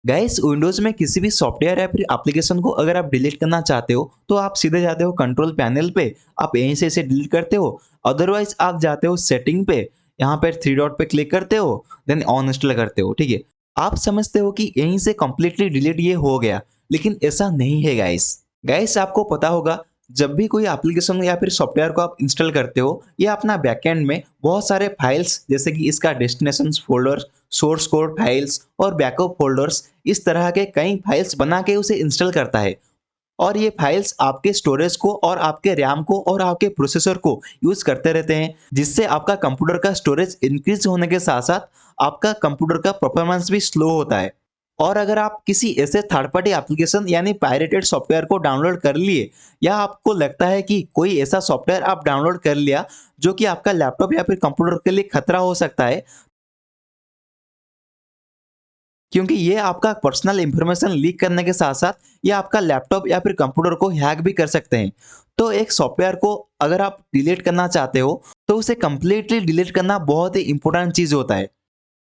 Guys Windows में किसी भी सॉफ्टवेयर या फिर एप्लीकेशन को अगर आप डिलीट करना चाहते हो तो आप सीधे जाते हो कंट्रोल पैनल पे। आप यहीं से इसे डिलीट करते हो। अदरवाइज आप जाते हो सेटिंग पे, यहाँ पे थ्री डॉट पे क्लिक करते हो, देन ऑन इंस्टॉल करते हो। ठीक है, आप समझते हो कि यहीं से कंप्लीटली डिलीट ये हो गया, लेकिन ऐसा नहीं है गाइस। गाइस आपको पता होगा, जब भी कोई एप्लीकेशन या फिर सॉफ्टवेयर को आप इंस्टॉल करते हो, ये अपना बैकएंड में बहुत सारे फाइल्स जैसे कि इसका destination folder, source code files और बैकअप फोल्डर्स, इस तरह के कई फाइल्स बना के उसे इंस्टॉल करता है। और ये फाइल्स आपके स्टोरेज को और आपके रैम को और आपके प्रोसेसर को यूज करते रहते हैं, जिससे आपका कंप्यूटर का स्टोरेज इंक्रीज होने के साथ साथ आपका कंप्यूटर का परफॉर्मेंस भी स्लो होता है। और अगर आप किसी ऐसे थर्ड पार्टी एप्लीकेशन यानी पायरेटेड सॉफ्टवेयर को डाउनलोड कर लिए, या आपको लगता है कि कोई ऐसा सॉफ्टवेयर आप डाउनलोड कर लिया जो कि आपका लैपटॉप या फिर कंप्यूटर के लिए खतरा हो सकता है, क्योंकि ये आपका पर्सनल इंफॉर्मेशन लीक करने के साथ साथ ये आपका लैपटॉप या फिर कंप्यूटर को हैक भी कर सकते हैं। तो एक सॉफ्टवेयर को अगर आप डिलीट करना चाहते हो तो उसे कंप्लीटली डिलीट करना बहुत ही इंपॉर्टेंट चीज होता है।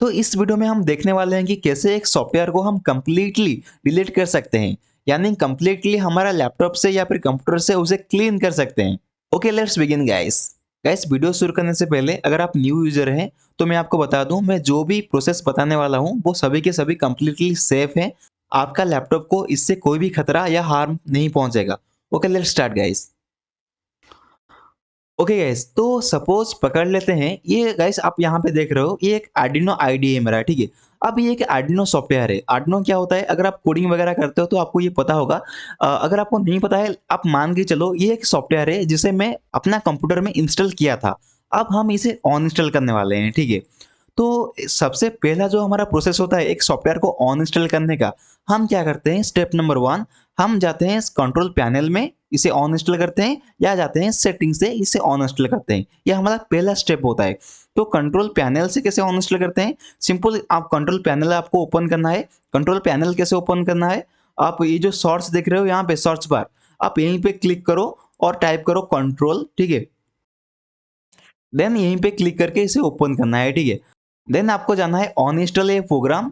तो इस वीडियो में हम देखने वाले हैं कि कैसे एक सॉफ्टवेयर को हम कंप्लीटली डिलीट कर सकते हैं, यानी कंप्लीटली हमारा लैपटॉप से या फिर कंप्यूटर से उसे क्लीन कर सकते हैं। Okay, let's begin guys. Guys video शुरू करने से पहले अगर आप न्यू यूजर हैं तो मैं आपको बता दूं, मैं जो भी प्रोसेस बताने वाला हूं वो सभी के सभी कंप्लीटली सेफ हैं। आपका लैपटॉप को इससे कोई भी खतरा या हार्म नहीं पहुंचेगा। Okay, let's start guys. Okay guys, तो सपोज पकड़ लेते हैं, ये गाइस आप यहाँ पे देख रहे हो, ये एक आर्डिनो आईडी है मेरा। ठीक है, अब ये एक आर्डिनो सॉफ्टवेयर है। आर्डिनो क्या होता है, अगर आप कोडिंग वगैरह करते हो तो आपको ये पता होगा। अगर आपको नहीं पता है, आप मान के चलो ये एक सॉफ्टवेयर है जिसे मैं अपना कंप्यूटर में इंस्टॉल किया था। अब हम इसे ऑन इंस्टॉल करने वाले हैं। ठीक है, तो सबसे पहला जो हमारा प्रोसेस होता है एक सॉफ्टवेयर को ऑन इंस्टॉल करने का, हम क्या करते हैं, स्टेप नंबर वन, हम जाते हैं कंट्रोल पैनल में, इसे ऑन इंस्टॉल करते हैं, या जाते हैं सेटिंग से इसे ऑन इंस्टॉल करते हैं। यह हमारा पहला स्टेप होता है। तो कंट्रोल पैनल से कैसे ऑन इंस्टॉल करते हैं, सिंपल, आप कंट्रोल पैनल आपको ओपन करना है। कंट्रोल पैनल कैसे ओपन करना है, आप ये जो शॉर्ट्स देख रहे हो यहाँ पे सर्च बार, आप यहीं पे क्लिक करो और टाइप करो कंट्रोल। ठीक है, देन यहीं पे क्लिक करके इसे ओपन करना है। ठीक है, देन आपको जाना है on install a program.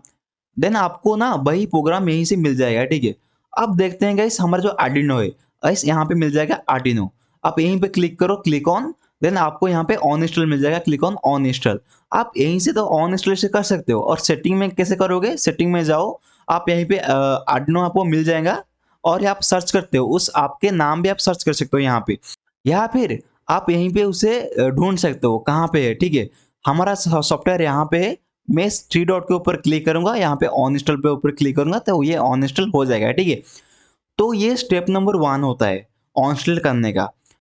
Then आपको ना वही प्रोग्राम यहीं से मिल जाएगा। ठीक है, अब देखते हैं गाइस हमारा जो आर्डिनो है, गाइस यहाँ पे मिल जाएगा आर्डिनो। आप यहीं पे क्लिक करो, क्लिक ऑन, देन आपको यहाँ पे ऑन इंस्टॉल मिल जाएगा, क्लिक ऑन ऑन इंस्टॉल। आप यहीं से तो ऑन इंस्टॉल से कर सकते हो। और सेटिंग में कैसे करोगे, सेटिंग में जाओ, आप यहीं पे आर्डिनो आपको मिल जाएगा, और आप सर्च करते हो उस आपके नाम भी आप सर्च कर सकते हो यहाँ पे, या फिर आप यहीं पे उसे ढूंढ सकते हो कहाँ पे है। ठीक है, हमारा सॉफ्टवेयर यहाँ पे है। मैं इस थ्री डॉट के ऊपर क्लिक करूंगा, यहाँ पे ऑन इंस्टॉल पे ऊपर क्लिक करूंगा तो ये ऑन इंस्टॉल हो जाएगा। ठीक है, तो ये स्टेप नंबर वन होता है ऑन इंस्टॉल करने का।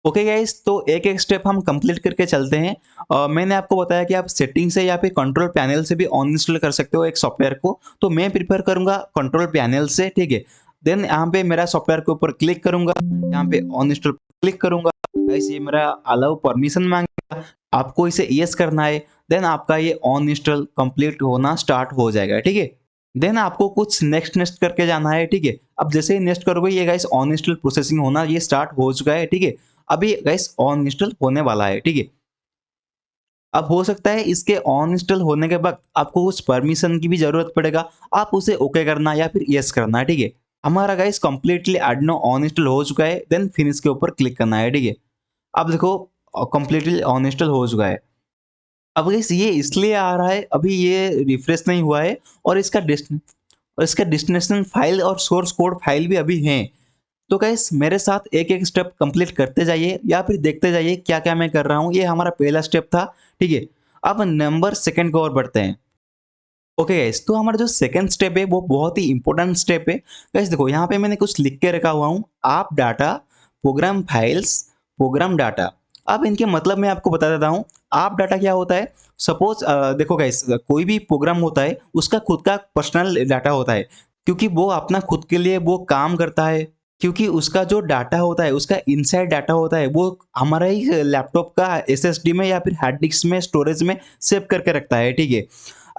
ओके गाइस, तो एक एक स्टेप हम कंप्लीट करके चलते हैं। मैंने आपको बताया कि आप सेटिंग से या फिर कंट्रोल पैनल से भी ऑन इंस्टॉल कर सकते हो एक सॉफ्टवेयर को, तो मैं प्रिफर करूंगा कंट्रोल पैनल से। ठीक है, देन यहाँ पे मेरा सॉफ्टवेयर के ऊपर क्लिक करूंगा, यहाँ पे ऑन इंस्टॉल क्लिक करूंगा। गाइस ये मेरा अलाउ परमिशन मांगेगा, आपको इसे यस करना है। देन आपका ये ऑन इंस्टॉल कंप्लीट होना स्टार्ट हो जाएगा। ठीक है, देन आपको कुछ नेक्स्ट नेक्स्ट करके जाना है। ठीक है, अब जैसे ही नेक्स्ट करोगे ये गाइस ऑन इंस्टॉल प्रोसेसिंग होना ये स्टार्ट हो चुका है। ठीक है, अभी गाइस ऑन इंस्टॉल होने वाला है। ठीक है, अब हो सकता है इसके ऑन इंस्टॉल होने के बाद आपको कुछ परमिशन की भी जरूरत पड़ेगा, आप उसे ओके करना या फिर यस करना है। ठीक है, हमारा guys completely Arduino on install हो चुका है, देन फिनिश के ऊपर क्लिक करना है। ठीक है, अब देखो कंप्लीटली ऑन इंस्टॉल हो चुका है। अब गाइस ये इसलिए आ रहा है, अभी ये रिफ्रेश नहीं हुआ है, और इसका डेस्टिनेशन फाइल और सोर्स कोड फाइल भी अभी हैं। तो गाइस मेरे साथ एक एक स्टेप कंप्लीट करते जाइए या फिर देखते जाइए क्या क्या मैं कर रहा हूँ। ये हमारा पहला स्टेप था। ठीक है, अब नंबर सेकंड की ओर बढ़ते हैं। ओके गाइस, तो हमारा जो सेकंड स्टेप है वो बहुत ही इंपॉर्टेंट स्टेप है। गाइस देखो यहाँ पे मैंने कुछ लिख के रखा हुआ हूँ, आप data, program files, program data. अब इनके मतलब मैं आपको बता देता हूँ। आप डाटा क्या होता है, सपोज देखो गाइस, कोई भी प्रोग्राम होता है उसका खुद का पर्सनल डाटा होता है, क्योंकि वो अपना खुद के लिए वो काम करता है। क्योंकि उसका जो डाटा होता है, उसका इनसाइड डाटा होता है, वो हमारा ही लैपटॉप का एसएसडी में या फिर हार्ड डिस्क में स्टोरेज में सेव करके रखता है। ठीक है,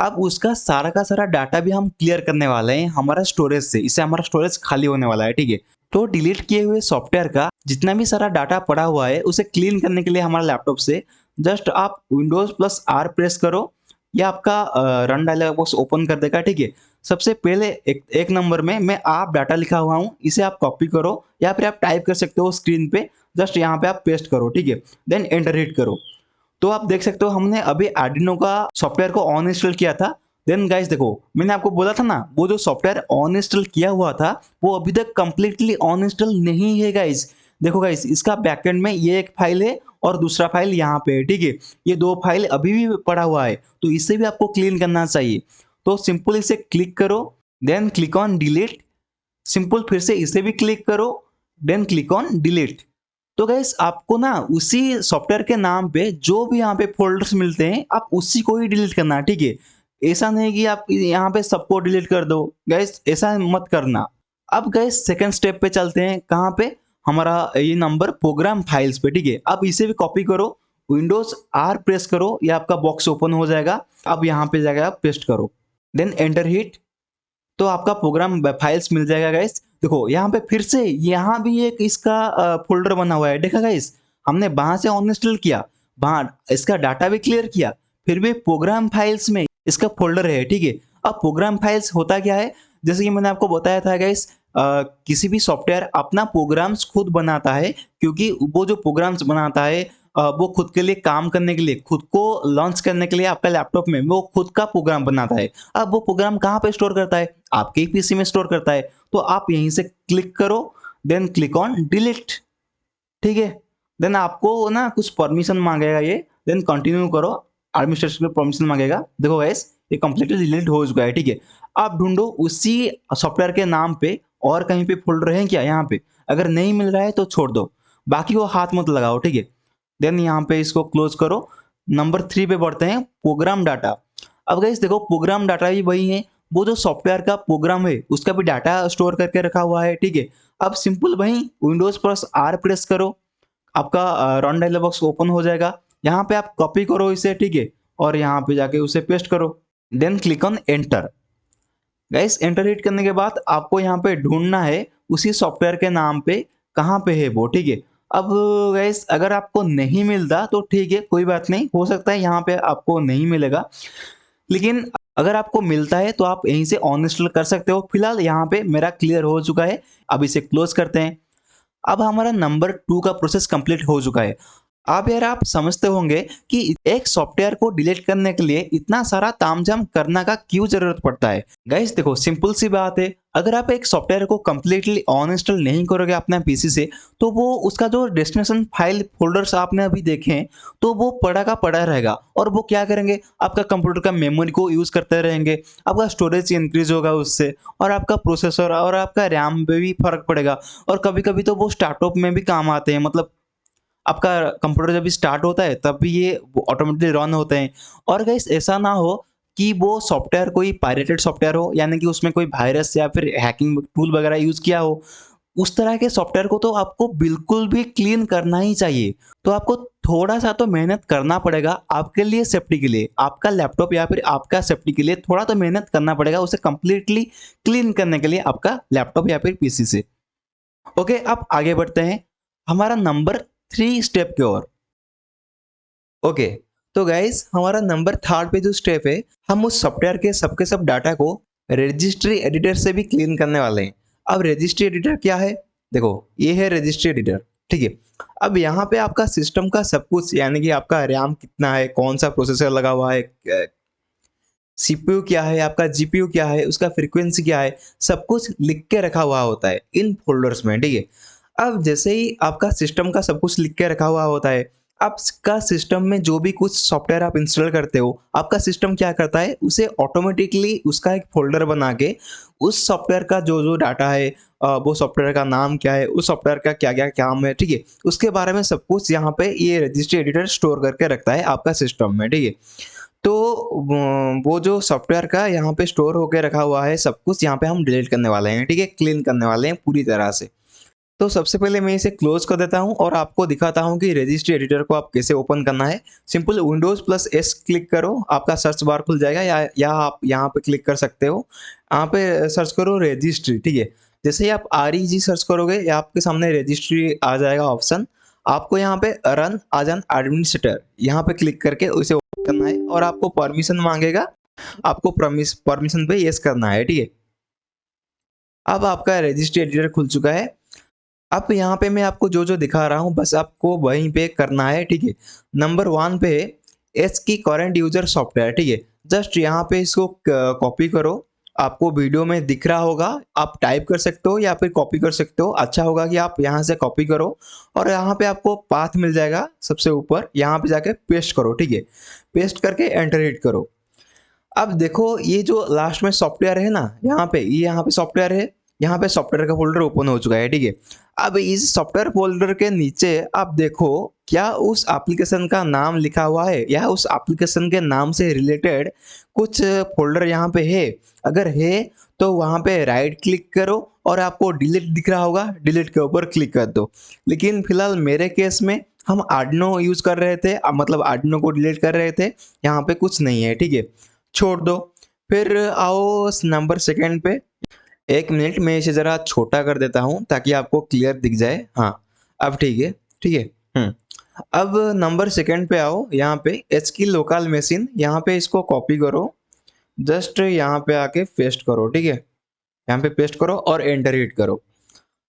अब उसका सारा का सारा डाटा भी हम क्लियर करने वाले हैं हमारा स्टोरेज से, इससे हमारा स्टोरेज खाली होने वाला है। ठीक है, तो डिलीट किए हुए सॉफ्टवेयर का जितना भी सारा डाटा पड़ा हुआ है उसे क्लीन करने के लिए हमारे लैपटॉप से जस्ट आप विंडोज प्लस आर प्रेस करो, या आपका रन डायलॉग बॉक्स ओपन कर देगा। ठीक है, सबसे पहले एक नंबर में मैं आप डाटा लिखा हुआ हूँ, इसे आप कॉपी करो या फिर आप टाइप कर सकते हो स्क्रीन पे, जस्ट यहाँ पे आप पेस्ट करो, ठीक है। देन एंटर हिट करो। तो आप देख सकते हो हमने अभी आर्डिनो का सॉफ्टवेयर को ऑन इंस्टॉल किया था। देन गाइस देखो, मैंने आपको बोला था ना, वो जो सॉफ्टवेयर ऑन इंस्टॉल किया हुआ था वो अभी तक कंप्लीटली ऑन इंस्टॉल नहीं है गाइस। देखो गाइस, इसका बैकएंड में ये एक फाइल है और दूसरा फाइल यहाँ पे है, ठीक है। ये दो फाइल अभी भी पड़ा हुआ है, तो इसे भी आपको क्लीन करना चाहिए। तो सिंपल इसे क्लिक करो, then click on delete. Simple फिर से इसे भी क्लिक करो, देन क्लिक ऑन डिलीट। तो गैस आपको ना उसी सॉफ्टवेयर के नाम पे जो भी यहाँ पे फोल्डर्स मिलते हैं आप उसी को ही डिलीट करना है, ठीक है। ऐसा नहीं कि आप यहाँ पे सबको डिलीट कर दो, गैस ऐसा मत करना। अब गैस सेकंड स्टेप पे चलते हैं, कहाँ पे, हमारा ये नंबर प्रोग्राम फाइल्स पे, ठीक है। अब इसे भी कॉपी करो, विंडोज आर प्रेस करो, ये आपका बॉक्स ओपन हो जाएगा। अब यहाँ पे जाकर आप पेस्ट करो, देन एंटर हिट। तो आपका प्रोग्राम फाइल्स मिल जाएगा गाइस। देखो यहाँ पे फिर से यहाँ भी एक इसका फोल्डर बना हुआ है, देखा गाइस। हमने वहां से अनइंस्टॉल किया, वहां इसका डाटा भी क्लियर किया, फिर भी प्रोग्राम फाइल्स में इसका फोल्डर है, ठीक है। अब प्रोग्राम फाइल्स होता क्या है, जैसे कि मैंने आपको बताया था गाइस, किसी भी सॉफ्टवेयर अपना प्रोग्राम्स खुद बनाता है, क्योंकि वो जो प्रोग्राम्स बनाता है वो खुद के लिए काम करने के लिए, खुद को लॉन्च करने के लिए आपका लैपटॉप में वो खुद का प्रोग्राम बनाता है। अब वो प्रोग्राम कहाँ पे स्टोर करता है, आपके ही पीसी में स्टोर करता है। तो आप यहीं से क्लिक करो, देन क्लिक ऑन डिलीट, ठीक है। देन आपको ना कुछ परमिशन मांगेगा ये, देन कंटिन्यू करो, एडमिनिस्ट्रेशन में परमिशन मांगेगा। देखो गाइस, ये कंप्लीटली डिलीट हो चुका है, ठीक है। आप ढूंढो उसी सॉफ्टवेयर के नाम पे और कहीं पे फोल्डर है क्या यहाँ पे, अगर नहीं मिल रहा है तो छोड़ दो, बाकी को हाथ मत लगाओ, ठीक है। देन यहाँ पे इसको क्लोज करो। नंबर 3 पे बढ़ते हैं, प्रोग्राम डाटा। अब गाइस देखो, प्रोग्राम डाटा भी वही है, वो जो सॉफ्टवेयर का प्रोग्राम है उसका भी डाटा स्टोर करके रखा हुआ है, ठीक है। अब सिंपल वही विंडोज प्लस आर प्रेस करो, आपका रन डायलॉग बॉक्स ओपन हो जाएगा। यहाँ पे आप कॉपी करो इसे, ठीक है, और यहाँ पे जाके उसे पेस्ट करो, then click on enter. Guys enter hit करने के बाद आपको यहाँ पे ढूंढना है उसी सॉफ्टवेयर के नाम पे, कहाँ पे है वो, ठीक है। अब गाइस अगर आपको नहीं मिलता तो ठीक है, कोई बात नहीं, हो सकता है यहाँ पे आपको नहीं मिलेगा, लेकिन अगर आपको मिलता है तो आप यहीं से ऑन इंस्टॉल कर सकते हो। फिलहाल यहाँ पे मेरा क्लियर हो चुका है, अब इसे क्लोज करते हैं। अब हमारा नंबर 2 का प्रोसेस कंप्लीट हो चुका है। अब यार आप समझते होंगे कि एक सॉफ्टवेयर को डिलीट करने के लिए इतना सारा तामझाम करना का क्यों जरूरत पड़ता है। गाइस देखो, सिंपल सी बात है, अगर आप एक सॉफ्टवेयर को कंप्लीटली ऑन इंस्टॉल नहीं करोगे अपने पीसी से, तो वो उसका जो डेस्टिनेशन फाइल फोल्डर्स आपने अभी देखे हैं, तो वो पड़ा का पड़ा रहेगा, और वो क्या करेंगे, आपका कंप्यूटर का मेमोरी को यूज करते रहेंगे, आपका स्टोरेज इंक्रीज होगा उससे, और आपका प्रोसेसर और आपका रैम पे भी फर्क पड़ेगा। और कभी कभी तो वो स्टार्टअप में भी काम आते हैं, मतलब आपका कंप्यूटर जब भी स्टार्ट होता है तब भी ये ऑटोमेटिकली रन होते हैं। और गाइस ऐसा ना हो कि वो सॉफ्टवेयर कोई पायरेटेड सॉफ्टवेयर हो, यानी कि उसमें कोई वायरस या फिर हैकिंग टूल वगैरह यूज किया हो। उस तरह के सॉफ्टवेयर को तो आपको बिल्कुल भी क्लीन करना ही चाहिए। तो आपको थोड़ा सा तो मेहनत करना पड़ेगा, आपके लिए सेफ्टी के लिए, आपका लैपटॉप या फिर आपका सेफ्टी के लिए थोड़ा तो मेहनत करना पड़ेगा उसे कंप्लीटली क्लीन करने के लिए आपका लैपटॉप या फिर पीसी से। ओके, अब आगे बढ़ते हैं हमारा नंबर 3 स्टेप की ओर। ओके, तो गाइस हमारा नंबर 3 पे जो स्टेप है, हम उस सॉफ्टवेयर के सब डाटा को रजिस्ट्री एडिटर से भी क्लीन करने वाले हैं। अब रजिस्ट्री एडिटर क्या है, देखो ये है रजिस्ट्री एडिटर, ठीक है। अब यहाँ पे आपका सिस्टम का सब कुछ, यानी कि आपका रैम कितना है, कौन सा प्रोसेसर लगा हुआ है, सीपीयू क्या है, आपका जीपीयू क्या है, उसका फ्रीक्वेंसी क्या है, सब कुछ लिख के रखा हुआ होता है इन फोल्डर्स में, ठीक है। अब जैसे ही आपका सिस्टम का सब कुछ लिख के रखा हुआ होता है, आपका सिस्टम में जो भी कुछ सॉफ्टवेयर आप इंस्टॉल करते हो, आपका सिस्टम क्या करता है, उसे ऑटोमेटिकली उसका एक फोल्डर बना के उस सॉफ्टवेयर का जो जो डाटा है, वो सॉफ्टवेयर का नाम क्या है, उस सॉफ्टवेयर का क्या क्या काम है, ठीक है, उसके बारे में सब कुछ यहाँ पे ये रजिस्ट्री एडिटर स्टोर करके रखता है आपका सिस्टम में, ठीक है। तो वो जो सॉफ्टवेयर का यहाँ पे स्टोर होके रखा हुआ है सब कुछ, यहाँ पे हम डिलीट करने वाले हैं, ठीक है, क्लीन करने वाले हैं पूरी तरह से। तो सबसे पहले मैं इसे क्लोज कर देता हूँ और आपको दिखाता हूँ कि रजिस्ट्री एडिटर को आप कैसे ओपन करना है। Simple Windows plus S click करो, आपका सर्च बार खुल जाएगा, या आप यहाँ पे क्लिक कर सकते हो, यहाँ पे सर्च करो रजिस्ट्री, ठीक है। जैसे ही आप REG सर्च करोगे, या आपके सामने रजिस्ट्री आ जाएगा ऑप्शन, आपको यहाँ पे रन एज एन एडमिनिस्ट्रेटर यहाँ पे क्लिक करके उसे ओपन करना है, और आपको परमिशन मांगेगा आपको परमिशन पे यस करना है, ठीक है। अब आपका रजिस्टर एडिटर खुल चुका है। अब यहाँ पे मैं आपको जो-जो दिखा रहा हूँ बस आपको वहीं पे करना है, ठीक है। नंबर 1 पे एच की करंट यूज़र सॉफ्टवेयर, ठीक है। जस्ट यहाँ पे इसको क कॉपी करो। आपको वीडियो में दिख रहा होगा, आप टाइप कर सकते हो या फिर कॉपी कर सकते हो। अच्छा होगा कि आप यहाँ से कॉपी करो और यहाँ पे आपको पाथ मिल जाएगा सबसे ऊपर, यहाँ पे जाके पेस्ट करो, ठीक है। पेस्ट करके एंटर हिट करो। अब देखो ये जो लास्ट में सॉफ्टवेयर है ना, यहाँ पे ये यहाँ पे सॉफ्टवेयर है, यहाँ पे सॉफ्टवेयर का फ़ोल्डर ओपन हो चुका है, ठीक है। अब इस सॉफ्टवेयर फ़ोल्डर के नीचे आप देखो क्या उस एप्लीकेशन का नाम लिखा हुआ है या उस एप्लीकेशन के नाम से रिलेटेड कुछ फ़ोल्डर यहाँ पे है? अगर है तो वहाँ पे राइट क्लिक करो और आपको डिलीट दिख रहा होगा, डिलीट के ऊपर क्लिक कर दो। लेकिन फिलहाल मेरे केस में हम आर्डिनो यूज़ कर रहे थे, मतलब आर्डिनो को डिलीट कर रहे थे, यहाँ पे कुछ नहीं है, ठीक है। छोड़ दो। फिर आओ नंबर सेकंड पे। 1 मिनट मैं इसे ज़रा छोटा कर देता हूँ ताकि आपको क्लियर दिख जाए। हाँ, अब ठीक है, ठीक है। हुँ। अब नंबर सेकंड पे आओ, यहाँ पे एच की लोकल मशीन, यहाँ पे इसको कॉपी करो। जस्ट यहाँ पे आके पेस्ट करो, ठीक है। यहाँ पे पेस्ट करो और एंटर हिट करो।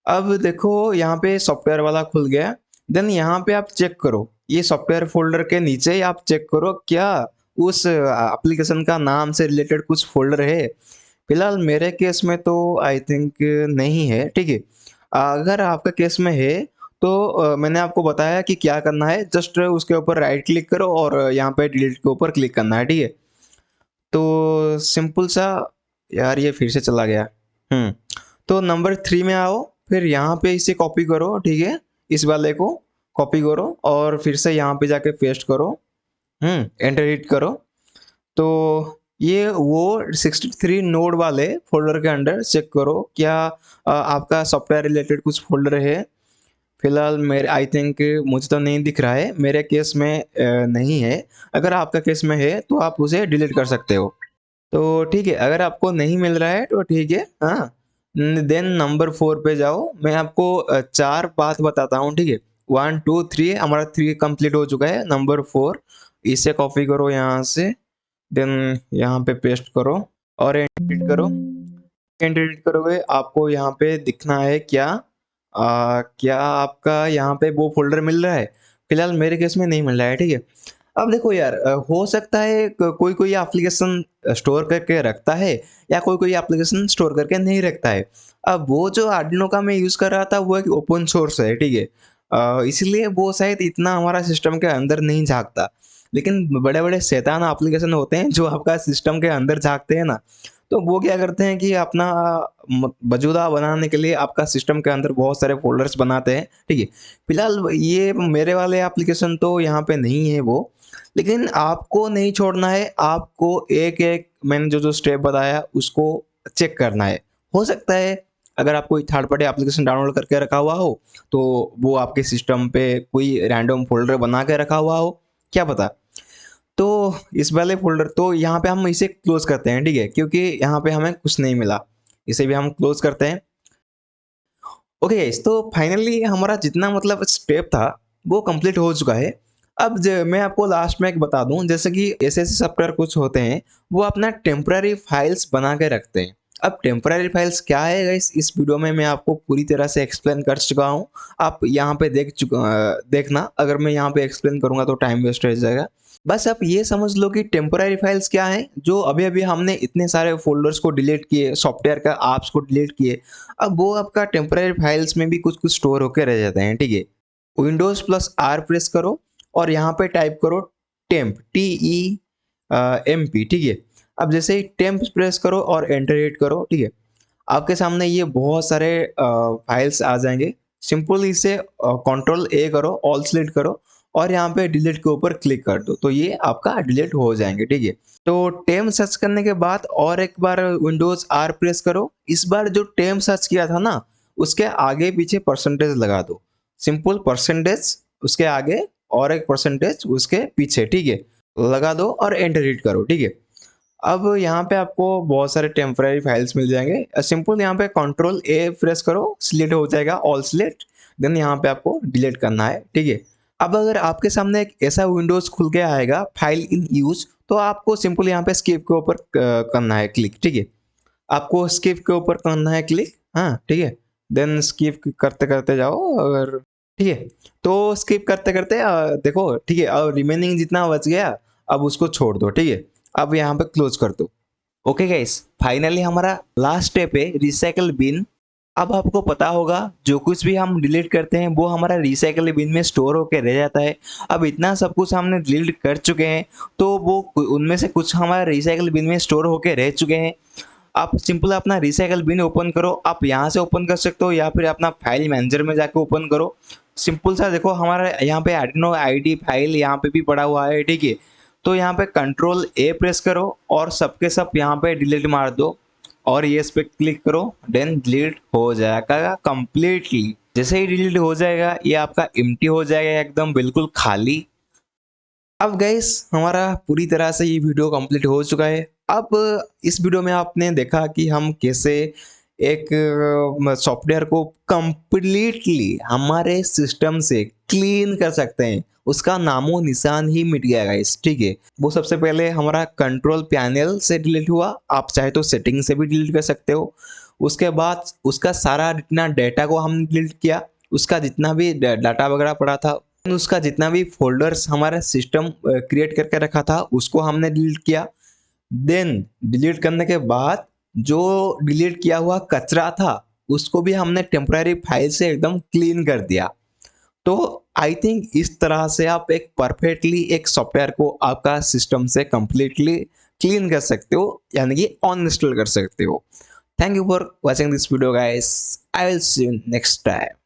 अब देखो यहाँ पे सॉफ्टवेयर वाला खुल गया। देन यहाँ पे आप चेक करो, ये सॉफ्टवेयर फ़ोल्डर के नीचे ही आप चेक करो क्या उस एप्लीकेशन का नाम से रिलेटेड कुछ फ़ोल्डर है? फिलहाल मेरे केस में तो आई थिंक नहीं है, ठीक है। अगर आपका केस में है तो मैंने आपको बताया कि क्या करना है, जस्ट उसके ऊपर राइट क्लिक करो और यहाँ पे डिलीट के ऊपर क्लिक करना है, ठीक है। तो सिंपल सा। यार ये फिर से चला गया। हुँ। तो नंबर 3 में आओ, फिर यहाँ पे इसे कॉपी करो, ठीक है? इस वाले को कॉपी करो और फिर से यहाँ पे जाके पेस्ट करो। एंटर हिट करो। तो ये वो 63 नोड वाले फ़ोल्डर के अंदर चेक करो क्या आपका सॉफ्टवेयर रिलेटेड कुछ फ़ोल्डर है? फिलहाल मेरे आई थिंक मुझे तो नहीं दिख रहा है, मेरे केस में नहीं है। अगर आपका केस में है तो आप उसे डिलीट कर सकते हो। तो ठीक है, अगर आपको नहीं मिल रहा है तो ठीक है, हाँ। देन नंबर 4 पे जाओ, मैं आपको 4 पाथ बताता हूँ, ठीक है? 1, 2, 3 हमारा 3 कंप्लीट हो चुका है, नंबर 4 इसे कॉपी करो यहाँ से, देन यहाँ पे पेस्ट करो और एडिट करो। एडिट करोगे आपको यहाँ पे दिखना है क्या क्या आपका यहाँ पे वो फ़ोल्डर मिल रहा है? फिलहाल मेरे केस में नहीं मिल रहा है, ठीक है? अब देखो यार हो सकता है कोई-कोई एप्लीकेशन स्टोर करके रखता है या कोई-कोई एप्लीकेशन स्टोर करके नहीं रखता है। अब वो जो आर्डिनो का मैं यूज़ कर रहा था वो एक ओपन सोर्स है, ठीक है? इसलिए वो शायद इतना हमारा सिस्टम के अंदर नहीं झाँकता। लेकिन बड़े-बड़े शैतान एप्लीकेशन होते हैं जो आपका सिस्टम के अंदर झाँकते हैं ना, तो वो क्या करते हैं कि अपना वजूदा बनाने के लिए आपका सिस्टम के अंदर बहुत सारे फ़ोल्डर्स बनाते हैं, ठीक है? फिलहाल ये मेरे वाले एप्लीकेशन तो यहाँ पे नहीं है वो, लेकिन आपको नहीं छोड़ना है, आपको एक-एक मैंने जो-जो स्टेप बताया उसको चेक करना है। हो सकता है अगर आप कोई थर्ड पार्टी एप्लीकेशन डाउनलोड करके रखा हुआ हो, तो वो आपके सिस्टम पे कोई रैंडम फ़ोल्डर बना के रखा हुआ हो, क्या पता? तो इस वाले फ़ोल्डर तो यहाँ पे हम इसे क्लोज़ करते हैं, ठीक है? क्योंकि यहाँ पे हमें कुछ नहीं मिला। इसे भी हम क्लोज़ करते हैं। ओके गाइस, तो फाइनली हमारा जितना मतलब स्टेप था वो कंप्लीट हो चुका है। अब मैं आपको लास्ट में एक बता दूं, जैसे कि ऐसे-ऐसे सॉफ्टवेयर कुछ होते हैं वो अपना टेम्पररी फाइल्स बना के रखते हैं। अब टेम्पररी फाइल्स क्या है गाइस, इस वीडियो में मैं आपको पूरी तरह से एक्सप्लेन कर चुका हूँ। आप यहाँ पे देखना, अगर मैं यहाँ पे एक्सप्लेन करूँगा तो टाइम वेस्ट हो जाएगा। बस आप ये समझ लो कि टेम्पररी फाइल्स क्या हैं, जो अभी-अभी हमने इतने सारे फ़ोल्डर्स को डिलीट किए, सॉफ्टवेयर का ऐप्स को डिलीट किए, अब वो आपका टेम्पररी फाइल्स में भी कुछ-कुछ स्टोर होके रह जाते हैं, ठीक है? विंडोज़ प्लस आर प्रेस करो और यहाँ पे टाइप करो टेम्प, टेम्प, ठीक है? अब जैसे ही टेम्प प्रेस करो और एंटर हिट करो, ठीक है? आपके सामने ये बहुत सारे फाइल्स आ जाएँगे। सिंपल इसे कंट्रोल ए करो, ऑल सेलेक्ट करो और यहाँ पे डिलीट के ऊपर क्लिक कर दो, तो ये आपका डिलीट हो जाएँगे, ठीक है? तो टेम्प सर्च करने के बाद और एक बार विंडोज़ आर प्रेस करो। इस बार जो टेम्प सर्च किया था ना, उसके आगे-पीछे परसेंटेज लगा दो। सिंपल परसेंटेज उसके आगे और एक परसेंटेज उसके पीछे, ठीक है? लगा दो और एंटर हिट करो, ठीक है? अब यहाँ पे आपको बहुत सारे टेम्परेरी फाइल्स मिल जाएँगे। सिंपल यहाँ पे कंट्रोल ए प्रेस करो, सिलेक्ट हो जाएगा ऑल सिलेक्ट, देन यहाँ पे आपको डिलीट करना है, ठीक है? अब अगर आपके सामने एक ऐसा विंडोज़ खुल के आएगा फाइल इन यूज़, तो आपको सिंपल यहाँ पे स्किप के ऊपर करना है क्लिक, ठीक है। आपको स्किप के ऊपर करना है क्लिक, हाँ ठीक है। देन स्किप करते करते जाओ और ठीक है। तो स्किप करते करते देखो ठीक है, और रिमेनिंग जितना बच गया अब उसको छोड़ दो, ठीक है। अब यहाँ पे क्लोज कर दो। ओके गाइस, फाइनली हमारा लास्ट स्टेप है रिसाइकल बिन। अब आपको पता होगा जो कुछ भी हम डिलीट करते हैं वो हमारा रिसाइकल बिन में स्टोर होकर रह जाता है। अब इतना सब कुछ हमने डिलीट कर चुके हैं तो वो उनमें से कुछ हमारा रिसाइकल बिन में स्टोर होकर रह चुके हैं। आप सिंपल अपना रिसाइकल बिन ओपन करो, आप यहाँ से ओपन कर सकते हो या फिर अपना फाइल मैनेजर में जाके ओपन करो। सिंपल सा देखो हमारा यहाँ पे आर्डिनो आईडी फाइल यहाँ पे भी पड़ा हुआ है, ठीक है। तो यहाँ पे कंट्रोल ए प्रेस करो और सबके सब यहाँ पे डिलीट मार दो और ये पे क्लिक करो, देन डिलीट हो जाएगा कंप्लीटली। जैसे ही डिलीट हो जाएगा ये आपका एम्प्टी हो जाएगा, एकदम बिल्कुल खाली। अब गाइस हमारा पूरी तरह से ये वीडियो कंप्लीट हो चुका है। अब इस वीडियो में आपने देखा कि हम कैसे एक सॉफ्टवेयर को कंप्लीटली हमारे सिस्टम से क्लीन कर सकते हैं, उसका नामो निशान ही मिट गया गाइस, ठीक है। वो सबसे पहले हमारा कंट्रोल पैनल से डिलीट हुआ, आप चाहे तो सेटिंग से भी डिलीट कर सकते हो। उसके बाद उसका सारा जितना डेटा को हमने डिलीट किया, उसका जितना भी डाटा वगैरह पड़ा था, उसका जितना भी फोल्डर्स हमारा सिस्टम क्रिएट करके रखा था उसको हमने डिलीट किया। देन डिलीट करने के बाद जो डिलीट किया हुआ कचरा था उसको भी हमने टेम्पररी फाइल से एकदम क्लीन कर दिया। तो आई थिंक इस तरह से आप एक परफेक्टली एक सॉफ्टवेयर को आपका सिस्टम से कंप्लीटली क्लीन कर सकते हो, यानी कि अनइंस्टॉल कर सकते हो। Thank you for watching this video guys, I will see you next time.